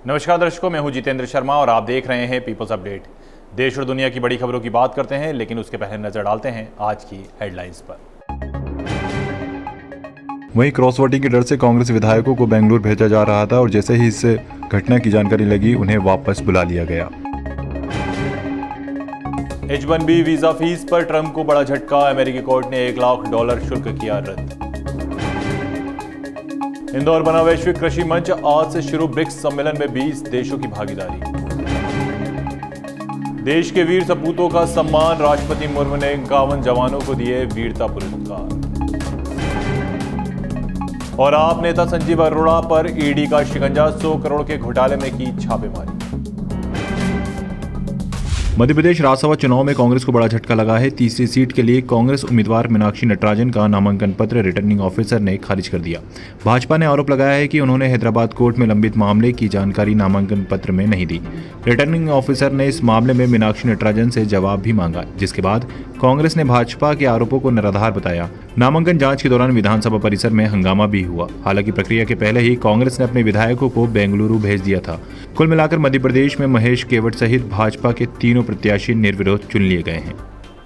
नमस्कार दर्शकों, मैं हूं जितेंद्र शर्मा और आप देख रहे हैं पीपल्स अपडेट। देश और दुनिया की बड़ी खबरों की बात करते हैं, लेकिन उसके पहले नजर डालते हैं आज की हेडलाइंस पर। वहीं क्रॉस वोटिंग के डर से कांग्रेस विधायकों को बेंगलुरु भेजा जा रहा था और जैसे ही इस घटना की जानकारी लगी उन्हें वापस बुला लिया गया। H-1B वीजा फीस पर ट्रंप को बड़ा झटका, अमेरिकी कोर्ट ने $1 लाख शुल्क किया रद्द। इंदौर बना वैश्विक कृषि मंच, आज से शुरू ब्रिक्स सम्मेलन में 20 देशों की भागीदारी। देश के वीर सपूतों का सम्मान, राष्ट्रपति मुर्मू ने 51 जवानों को दिए वीरता पुरस्कार। और आप नेता संजीव अरोड़ा पर ईडी का शिकंजा, 100 करोड़ के घोटाले में की छापेमारी। मध्य प्रदेश राज्यसभा चुनाव में कांग्रेस को बड़ा झटका लगा है। तीसरी सीट के लिए कांग्रेस उम्मीदवार मीनाक्षी नटराजन का नामांकन पत्र रिटर्निंग ऑफिसर ने खारिज कर दिया। भाजपा ने आरोप लगाया है कि उन्होंने हैदराबाद कोर्ट में लंबित मामले की जानकारी नामांकन पत्र में नहीं दी। रिटर्निंग ऑफिसर ने इस मामले में मीनाक्षी नटराजन से जवाब भी मांगा, जिसके बाद कांग्रेस ने भाजपा के आरोपों को निराधार बताया। नामांकन जांच के दौरान विधानसभा परिसर में हंगामा भी हुआ। हालांकि प्रक्रिया के पहले ही कांग्रेस ने अपने विधायकों को बेंगलुरु भेज दिया था। कुल मिलाकर मध्य प्रदेश में महेश केवट सहित भाजपा के तीनों प्रत्याशी निर्विरोध चुन लिए गए हैं।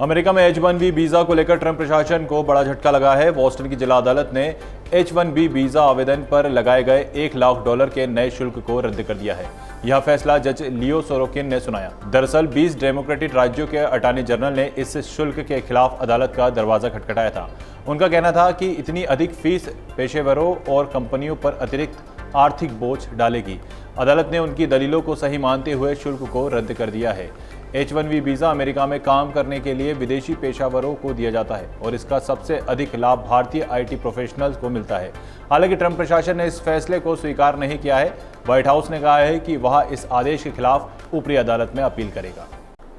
अमेरिका में H-1B वीजा को लेकर ट्रंप प्रशासन को बड़ा झटका लगा है। बोस्टन की जिला अदालत ने H-1B वीजा आवेदन पर लगाए गए $1 लाख के नए शुल्क को रद्द कर दिया है। यह फैसला जज लियो सोरोकिन ने सुनाया। दरअसल 20 डेमोक्रेटिक राज्यों के अटॉर्नी जनरल ने इस शुल्क के खिलाफ अदालत का दरवाजा खटखटाया था। उनका कहना था कि इतनी अधिक फीस पेशेवरों और कंपनियों पर अतिरिक्त आर्थिक बोझ डालेगी। अदालत ने उनकी दलीलों को सही मानते हुए शुल्क को रद्द कर दिया है। H-1B वीजा अमेरिका में काम करने के लिए विदेशी पेशेवरों को दिया जाता है और इसका सबसे अधिक लाभ भारतीय IT प्रोफेशनल्स को मिलता है। हालांकि ट्रंप प्रशासन ने इस फैसले को स्वीकार नहीं किया है। व्हाइट हाउस ने कहा है कि वह इस आदेश के खिलाफ ऊपरी अदालत में अपील करेगा।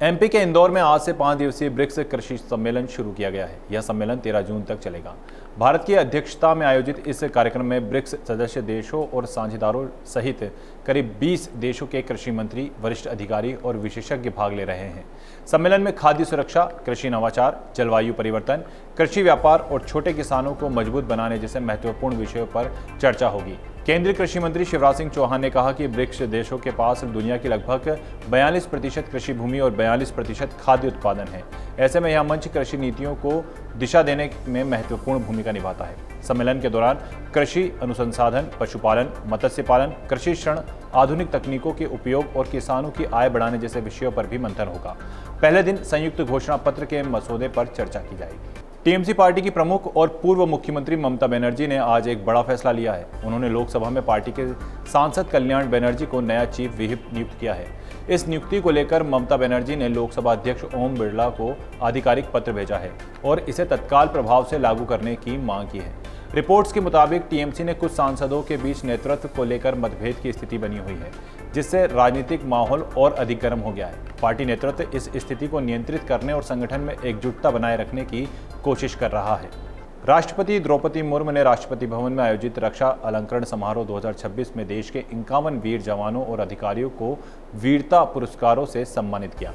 MP के इंदौर में आज से 5 दिवसीय ब्रिक्स कृषि सम्मेलन शुरू किया गया है। यह सम्मेलन 13 जून तक चलेगा। भारत की अध्यक्षता में आयोजित इस कार्यक्रम में ब्रिक्स सदस्य देशों और साझेदारों सहित करीब 20 देशों के कृषि मंत्री, वरिष्ठ अधिकारी और विशेषज्ञ भाग ले रहे हैं। सम्मेलन में खाद्य सुरक्षा, कृषि नवाचार, जलवायु परिवर्तन, कृषि व्यापार और छोटे किसानों को मजबूत बनाने जैसे महत्वपूर्ण विषयों पर चर्चा होगी। केंद्रीय कृषि मंत्री शिवराज सिंह चौहान ने कहा कि ब्रिक्स देशों के पास दुनिया की लगभग 42% कृषि भूमि और 42% खाद्य उत्पादन है। ऐसे में यह मंच कृषि नीतियों को दिशा देने में महत्वपूर्ण भूमिका निभाता है। सम्मेलन के दौरान कृषि अनुसंधान, पशुपालन, मत्स्य पालन, कृषि ऋण, आधुनिक तकनीकों के उपयोग और किसानों की आय बढ़ाने जैसे विषयों पर भी मंथन होगा। पहले दिन संयुक्त घोषणा पत्र के मसौदे पर चर्चा की जाएगी। टीएमसी पार्टी की प्रमुख और पूर्व मुख्यमंत्री ममता बनर्जी ने आज एक बड़ा फैसला लिया है। उन्होंने लोकसभा में पार्टी के सांसद कल्याण बनर्जी को नया चीफ व्हिप नियुक्त किया है। इस नियुक्ति को लेकर ममता बनर्जी ने लोकसभा अध्यक्ष ओम बिरला को आधिकारिक पत्र भेजा है और इसे तत्काल प्रभाव से लागू करने की मांग की है। रिपोर्ट्स के मुताबिक टीएमसी ने कुछ सांसदों के बीच नेतृत्व को लेकर मतभेद की स्थिति बनी हुई है, जिससे राजनीतिक माहौल और अधिक गर्म हो गया है। पार्टी नेतृत्व इस स्थिति को नियंत्रित करने और संगठन में एकजुटता बनाए रखने की कोशिश कर रहा है। राष्ट्रपति द्रौपदी मुर्मू ने राष्ट्रपति भवन में आयोजित रक्षा अलंकरण समारोह 2026 में देश के 51 वीर जवानों और अधिकारियों को वीरता पुरस्कारों से सम्मानित किया।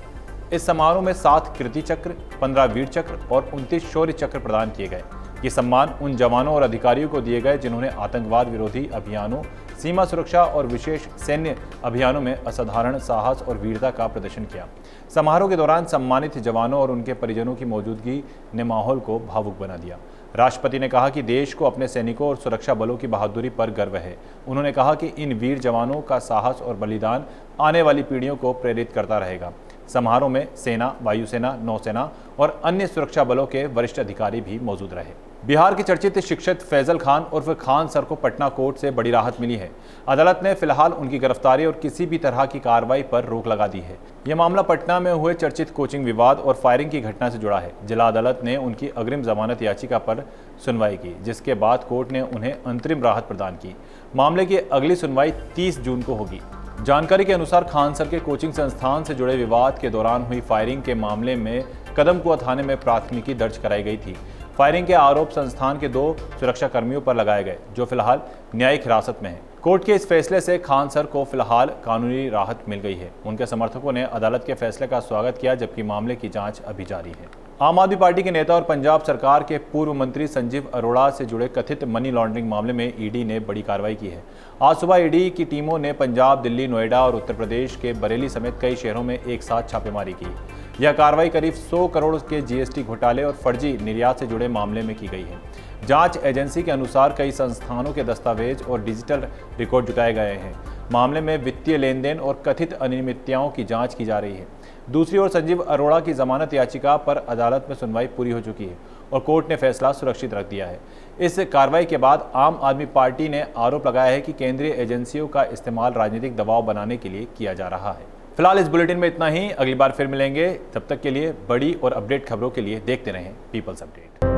इस समारोह में 7 कीर्ति चक्र, 15 वीर चक्र और 29 शौर्य चक्र प्रदान किए गए। ये सम्मान उन जवानों और अधिकारियों को दिए गए जिन्होंने आतंकवाद विरोधी अभियानों, सीमा सुरक्षा और विशेष सैन्य अभियानों में असाधारण साहस और वीरता का प्रदर्शन किया। समारोह के दौरान सम्मानित जवानों और उनके परिजनों की मौजूदगी ने माहौल को भावुक बना दिया। राष्ट्रपति ने कहा कि देश को अपने सैनिकों और सुरक्षा बलों की बहादुरी पर गर्व है। उन्होंने कहा कि इन वीर जवानों का साहस और बलिदान आने वाली पीढ़ियों को प्रेरित करता रहेगा। समारोह में सेना, वायुसेना, नौसेना और अन्य सुरक्षा बलों के वरिष्ठ अधिकारी भी मौजूद रहे। बिहार के चर्चित शिक्षक फैजल खान उर्फ खान सर को पटना कोर्ट से बड़ी राहत मिली है। अदालत ने फिलहाल उनकी गिरफ्तारी और किसी भी तरह की कार्रवाई पर रोक लगा दी है। यह मामला पटना में हुए चर्चित कोचिंग विवाद और फायरिंग की घटना से जुड़ा है। जिला अदालत ने उनकी अग्रिम जमानत याचिका पर सुनवाई की, जिसके बाद कोर्ट ने उन्हें अंतरिम राहत प्रदान की। मामले की अगली सुनवाई 30 जून को होगी। जानकारी के अनुसार खान सर के कोचिंग संस्थान से जुड़े विवाद के दौरान हुई फायरिंग के मामले में कदमकुआ थाने में प्राथमिकी दर्ज कराई गई थी। फायरिंग के आरोप संस्थान के 2 सुरक्षा कर्मियों पर लगाए गए, जो फिलहाल न्यायिक हिरासत में हैं। कोर्ट के इस फैसले से खान सर को फिलहाल कानूनी राहत मिल गई है। उनके समर्थकों ने अदालत के फैसले का स्वागत किया, जबकि मामले की जांच अभी जारी है। आम आदमी पार्टी के नेता और पंजाब सरकार के पूर्व मंत्री संजीव अरोड़ा से जुड़े कथित मनी लॉन्ड्रिंग मामले में ईडी ने बड़ी कार्रवाई की है। आज सुबह ईडी की टीमों ने पंजाब, दिल्ली, नोएडा और उत्तर प्रदेश के बरेली समेत कई शहरों में एक साथ छापेमारी की। यह कार्रवाई करीब 100 करोड़ के जीएसटी घोटाले और फर्जी निर्यात से जुड़े मामले में की गई है। जांच एजेंसी के अनुसार कई संस्थानों के दस्तावेज और डिजिटल रिकॉर्ड जुटाए गए हैं। मामले में वित्तीय लेन देन और कथित अनियमितताओं की जांच की जा रही है। दूसरी ओर संजीव अरोड़ा की जमानत याचिका पर अदालत में सुनवाई पूरी हो चुकी है और कोर्ट ने फैसला सुरक्षित रख दिया है। इस कार्रवाई के बाद आम आदमी पार्टी ने आरोप लगाया है कि केंद्रीय एजेंसियों का इस्तेमाल राजनीतिक दबाव बनाने के लिए किया जा रहा है। फिलहाल इस बुलेटिन में इतना ही। अगली बार फिर मिलेंगे। तब तक के लिए बड़ी और अपडेट खबरों के लिए देखते रहें पीपल्स अपडेट।